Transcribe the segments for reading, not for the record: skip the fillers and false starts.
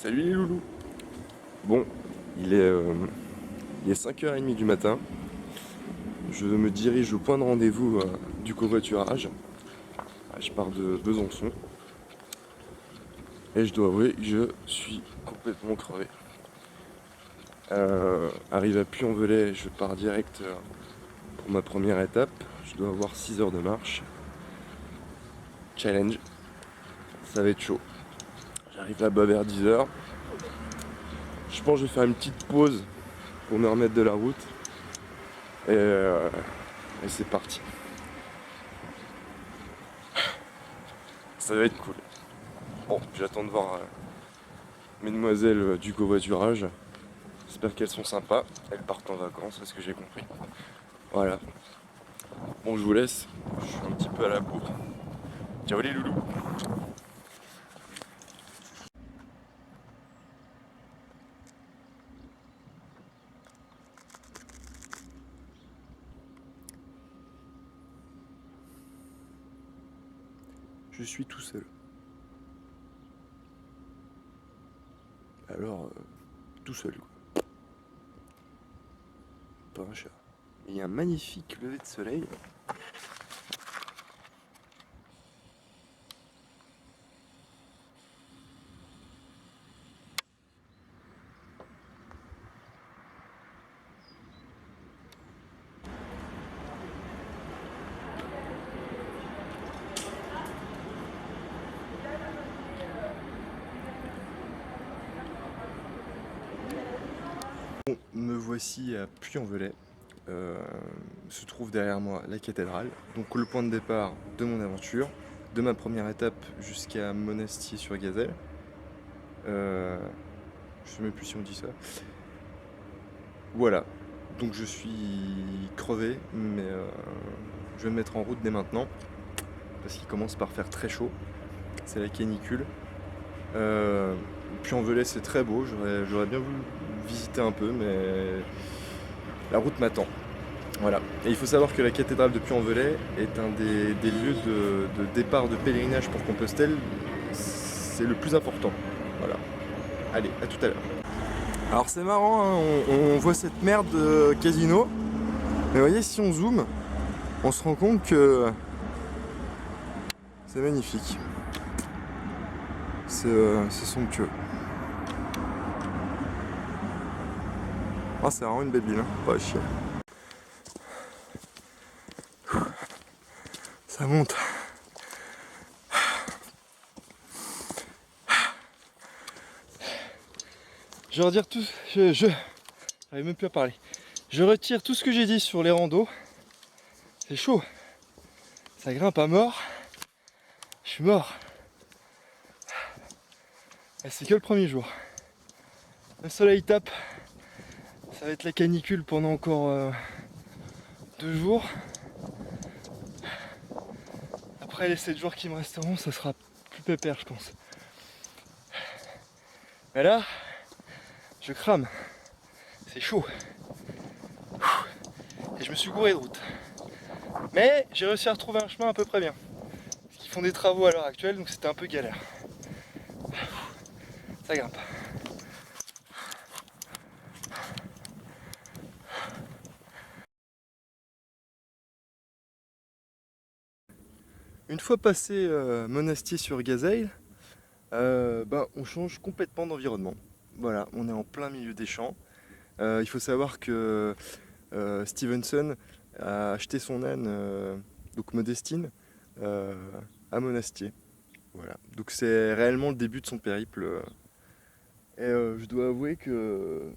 Salut les loulous. Bon, il est, il est 5h30 du matin. Je me dirige au point de rendez-vous du covoiturage. Je pars de Besançon. Et je dois avouer que je suis complètement crevé. Arrivé à Puy-en-Velay, je pars direct pour ma première étape. Je dois avoir 6 heures de marche. Challenge. Ça va être chaud. J'arrive là-bas vers 10h. Je pense que je vais faire une petite pause pour me remettre de la route. Et c'est parti. Ça va être cool. Bon, j'attends de voir mesdemoiselles du covoiturage. J'espère qu'elles sont sympas. Elles partent en vacances, c'est ce que j'ai compris. Voilà. Bon, je vous laisse. Je suis un petit peu à la bourre. Ciao les loulous. Je suis tout seul. Alors, tout seul quoi. Pas un chat. Il y a un magnifique lever de soleil. Bon, me voici à Puy-en-Velay. Se trouve derrière moi la cathédrale. Donc le point de départ de mon aventure, de ma première étape jusqu'à Monastier-sur-Gazelle. Je sais même plus si on dit ça. Voilà. Donc je suis crevé, mais je vais me mettre en route dès maintenant. Parce qu'il commence par faire très chaud. C'est la canicule. Puy-en-Velay c'est très beau, j'aurais bien voulu visiter un peu, mais la route m'attend. Voilà. Et il faut savoir que la cathédrale de Puy-en-Velay est un des lieux de départ de pèlerinage pour Compostelle. C'est le plus important. Voilà. Allez, à tout à l'heure. Alors c'est marrant, hein, on voit cette merde de casino. Mais vous voyez, si on zoome, on se rend compte que c'est magnifique. C'est somptueux. Ah, c'est vraiment une belle ville, hein, pas à chier. Ça monte. Je vais redire tout. J'arrive même plus à parler. Je retire tout ce que j'ai dit sur les randos. C'est chaud. Ça grimpe à mort. Je suis mort. Et c'est que le premier jour. Le soleil tape. Ça va être la canicule pendant encore 2 jours. Après les 7 jours qui me resteront, ça sera plus pépère, je pense. Mais là, je crame. C'est chaud. Et je me suis gouré de route. Mais j'ai réussi à retrouver un chemin à peu près bien. Parce qu'ils font des travaux à l'heure actuelle, donc c'était un peu galère. Ça grimpe. Une fois passé Monastier-sur-Gazelle, on change complètement d'environnement. Voilà, on est en plein milieu des champs. Il faut savoir que Stevenson a acheté son âne, donc Modestine, à Monastier. Voilà, donc c'est réellement le début de son périple. Et je dois avouer que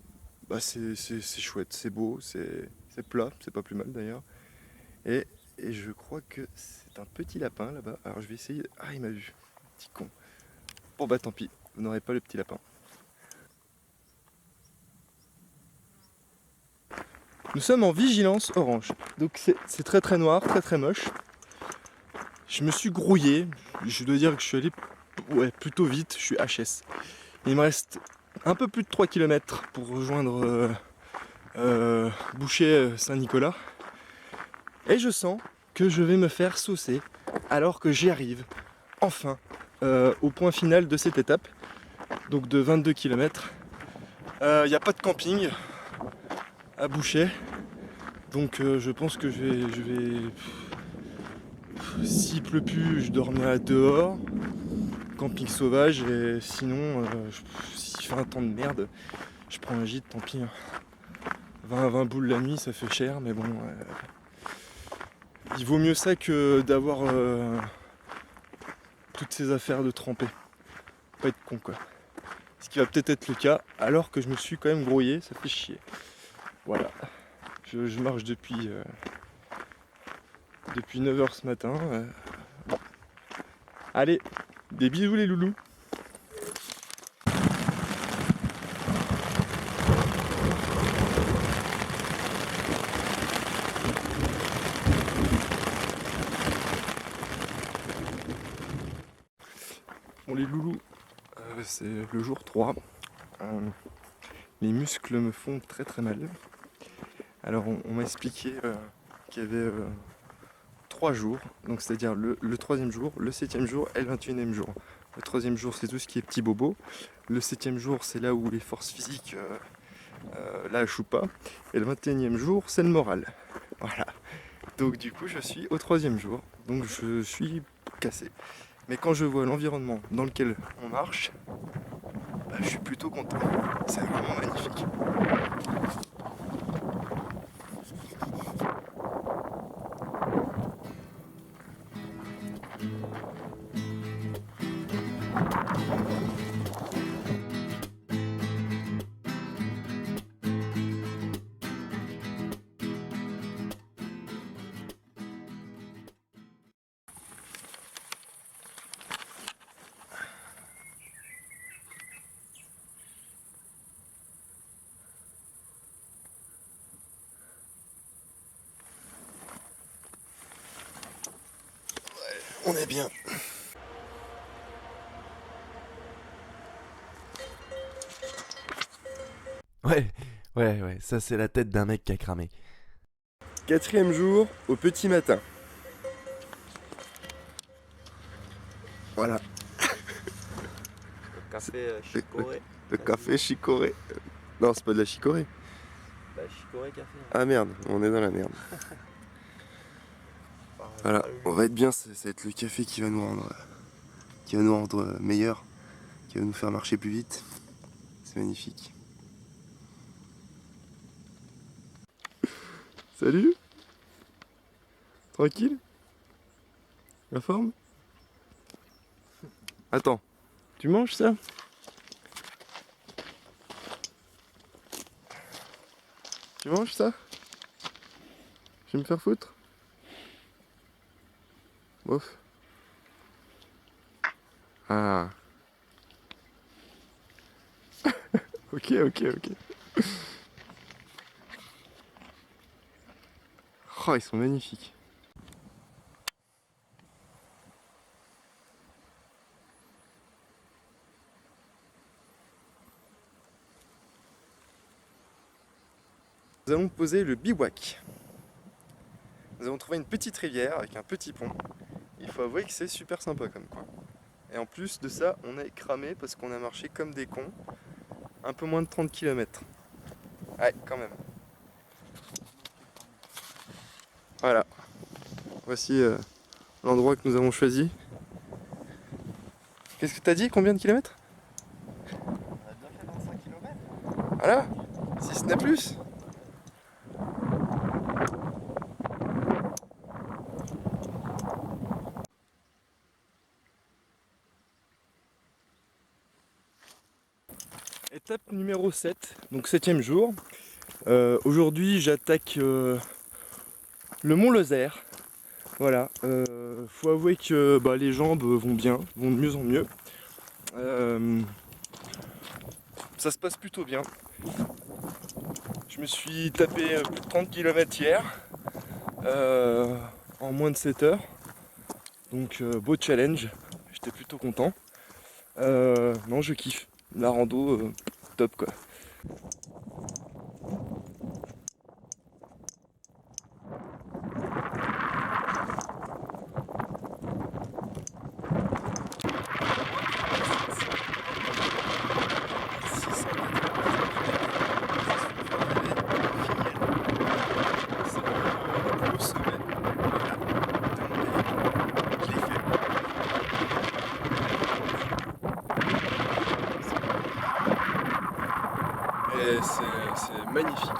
c'est chouette, c'est beau, c'est plat, c'est pas plus mal d'ailleurs. Et, et je crois que c'est un petit lapin là-bas. Alors je vais essayer. Ah, il m'a vu, petit con. Bon bah tant pis, vous n'aurez pas le petit lapin. Nous sommes en vigilance orange. Donc c'est très très noir, très très moche. Je me suis grouillé. Je dois dire que je suis allé plutôt vite. Je suis HS. Il me reste un peu plus de 3 km pour rejoindre Boucher Saint-Nicolas. Et je sens que je vais me faire saucer alors que j'y arrive enfin au point final de cette étape. donc de 22 km. Il n'y a pas de camping à Bouchet, donc je pense que je vais s'il pleut plus, je dormirai dehors, camping sauvage, et sinon, s'il fait un temps de merde, je prends un gîte, tant pis. 20 boules la nuit, ça fait cher, mais bon, il vaut mieux ça que d'avoir toutes ces affaires de tremper. Pas être con, quoi. Ce qui va peut-être être le cas, alors que je me suis quand même grouillé, ça fait chier. Voilà. Je marche depuis 9h ce matin. Bon. Allez, des bisous les loulous. Bon les loulous, c'est le jour 3. Les muscles me font très très mal. Alors on m'a expliqué qu'il y avait 3 jours, donc c'est-à-dire le 3e jour, le 7e jour et le 21e jour. Le 3e jour c'est tout ce qui est petit bobo. Le 7e jour c'est là où les forces physiques lâchent ou pas. Et le 21e jour c'est le moral. Voilà. Donc du coup je suis au 3e jour, donc je suis cassé. Mais quand je vois l'environnement dans lequel on marche, bah, je suis plutôt content. C'est vraiment magnifique. On est bien. Ouais, ça c'est la tête d'un mec qui a cramé. 4e jour au petit matin. Voilà. Le café chicorée. Le café chicorée. Non, c'est pas de la chicorée. Bah chicorée café. Ah merde, on est dans la merde. Voilà, on va être bien, ça va être le café qui va nous rendre meilleur, qui va nous faire marcher plus vite. C'est magnifique. Salut. Tranquille. La forme. Attends, tu manges ça? Tu manges ça? Je vais me faire foutre? Bof. Ah. Ok. Oh, ils sont magnifiques. Nous allons poser le bivouac. Nous avons trouvé une petite rivière avec un petit pont. Il faut avouer que c'est super sympa comme coin. Et en plus de ça, on est cramé parce qu'on a marché comme des cons. Un peu moins de 30 km. Ouais, quand même. Voilà. Voici l'endroit que nous avons choisi. Qu'est-ce que t'as dit? Combien de kilomètres? On a déjà fait 25 km. Voilà. Si ce n'est plus. Étape numéro 7, donc 7e jour. Aujourd'hui j'attaque le mont Lozère. Voilà, faut avouer que les jambes vont bien, vont de mieux en mieux. Ça se passe plutôt bien. Je me suis tapé plus de 30 km hier en moins de 7 heures. Donc beau challenge, j'étais plutôt content. Non, je kiffe. La rando, top quoi. Et c'est magnifique.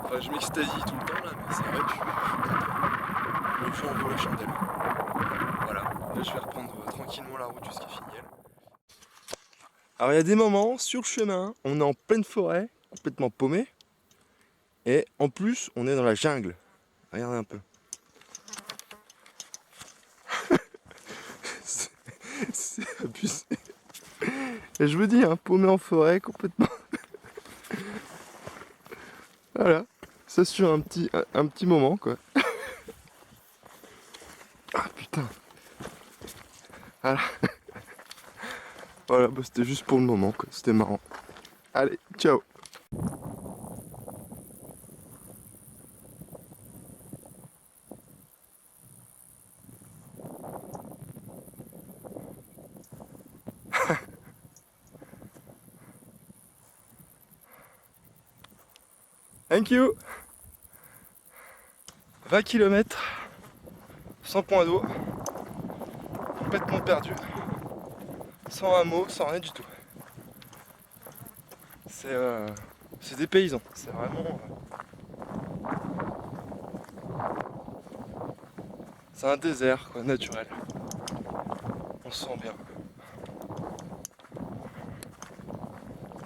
Enfin, je m'extasie tout le temps là, mais c'est vrai que le feu en vaut la chandelle. Voilà, là je vais reprendre tranquillement la route jusqu'à Finiel. Alors il y a des moments sur le chemin, on est en pleine forêt, complètement paumé, et en plus on est dans la jungle. Regardez un peu. C'est abusé. Et je vous dis, hein, paumé en forêt, complètement. Voilà, ça sur un petit moment quoi. Ah putain. Voilà, voilà bah, c'était juste pour le moment quoi, c'était marrant. Allez, ciao. Thank you. 20 km, sans point d'eau, complètement perdu, sans hameau, sans rien du tout. C'est des paysans, c'est vraiment... c'est un désert quoi, naturel. On se sent bien.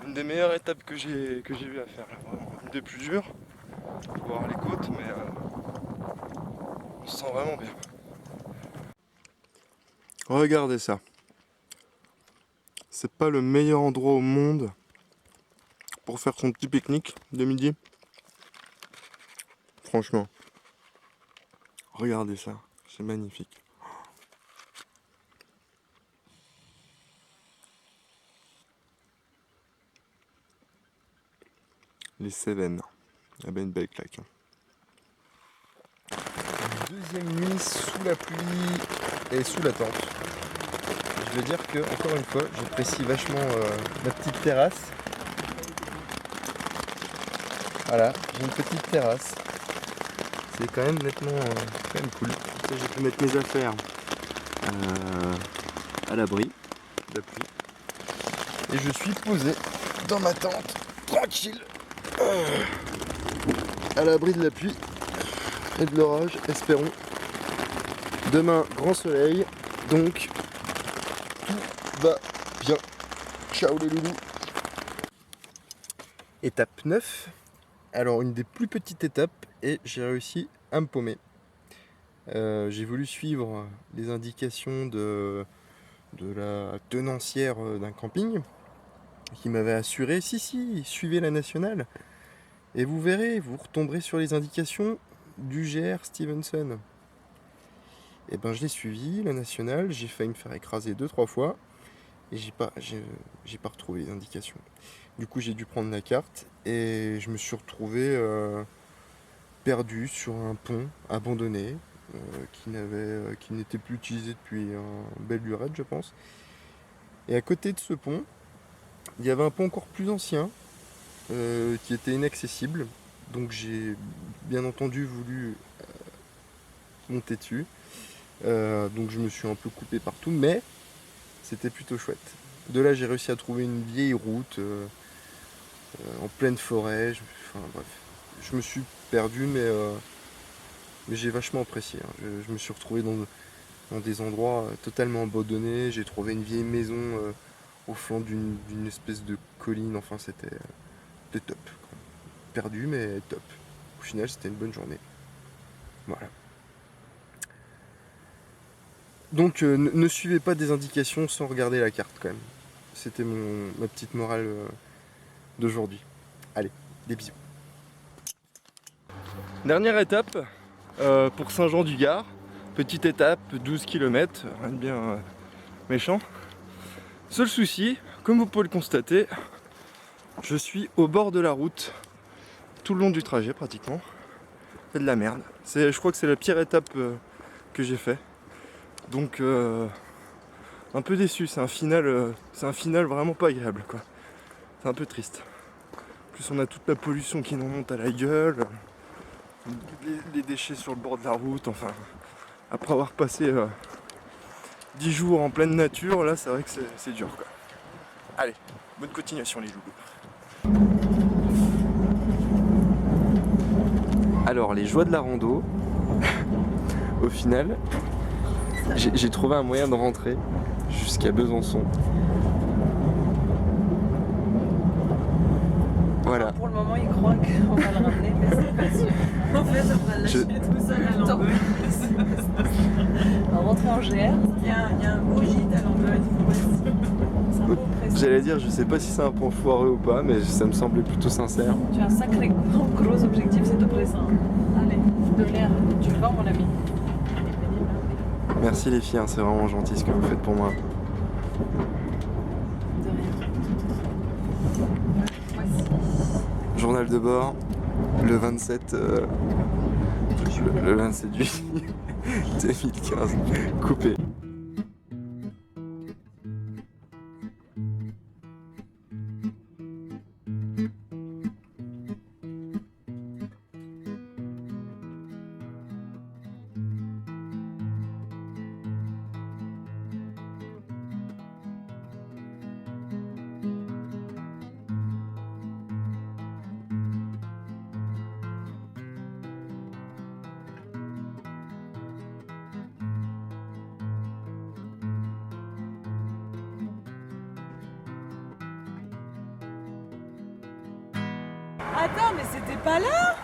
Une des meilleures étapes que j'ai eu à faire là, vraiment. Une des plus dures. Faut voir les côtes, mais on se sent vraiment bien. Regardez ça. C'est pas le meilleur endroit au monde pour faire son petit pique-nique de midi. Franchement. Regardez ça. C'est magnifique. Les Cévennes. Il y a bien une belle claque. Deuxième nuit sous la pluie et sous la tente. Je veux dire que, encore une fois, j'apprécie vachement ma petite terrasse. Voilà, j'ai une petite terrasse. C'est quand même nettement quand même cool. Ça, j'ai pu mettre mes affaires à l'abri de la pluie. Et je suis posé dans ma tente, tranquille, à l'abri de la pluie et de l'orage, espérons. Demain, grand soleil, donc tout va bien. Ciao les loulous. Étape 9. Alors une des plus petites étapes et j'ai réussi à me paumer. J'ai voulu suivre les indications de la tenancière d'un camping qui m'avait assuré si suivez la nationale et vous verrez, vous retomberez sur les indications du GR Stevenson. Et ben je l'ai suivi, la nationale, j'ai failli me faire écraser 2-3 fois et j'ai pas retrouvé les indications. Du coup j'ai dû prendre la carte et je me suis retrouvé perdu sur un pont abandonné qui n'était plus utilisé depuis une belle lurette je pense. Et à côté de ce pont, il y avait un pont encore plus ancien qui était inaccessible. Donc j'ai bien entendu voulu monter dessus. Donc je me suis un peu coupé partout, mais c'était plutôt chouette. De là j'ai réussi à trouver une vieille route en pleine forêt. Enfin bref, je me suis perdu, mais j'ai vachement apprécié. Hein. Je me suis retrouvé dans des endroits totalement abandonnés. J'ai trouvé une vieille maison au flanc d'une espèce de colline. Enfin, c'était top. Quoi. Perdu, mais top. Au final, c'était une bonne journée. Voilà. Donc, ne suivez pas des indications sans regarder la carte, quand même. C'était ma petite morale d'aujourd'hui. Allez, des bisous. Dernière étape pour Saint-Jean-du-Gard. Petite étape, 12 km, rien de bien méchant. Seul souci, comme vous pouvez le constater, je suis au bord de la route tout le long du trajet pratiquement. C'est de la merde. Je crois que c'est la pire étape que j'ai fait. Donc un peu déçu, c'est un final vraiment pas agréable quoi. C'est un peu triste. En plus on a toute la pollution qui nous monte à la gueule, les déchets sur le bord de la route, enfin après avoir passé 10 jours en pleine nature, là c'est vrai que c'est dur quoi. Allez, bonne continuation les loulous. Alors les joies de la rando, au final, j'ai trouvé un moyen de rentrer jusqu'à Besançon. Voilà. Pour le moment, il croit qu'on va le ramener, mais c'est pas sûr. En fait, on va le lâcher tout seul à l'Ambeuse. On va rentrer en GR. Il y a un beau gîte à l'Ambeuse. C'est un beau précis. J'allais dire, je sais pas si c'est un point foireux ou pas, mais ça me semblait plutôt sincère. Tu as un sacré gros objectif, c'est de près ça. Allez, de l'air. Tu vas, mon ami. Merci les filles, hein, c'est vraiment gentil ce que vous faites pour moi. De rien. Journal de bord, le 27 juillet 2015, coupé. Attends, mais c'était pas là?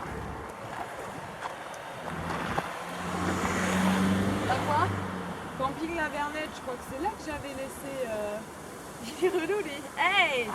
À quoi? Camping La Vernette, je crois que c'est là que j'avais laissé. Il est relou, lui. Hey!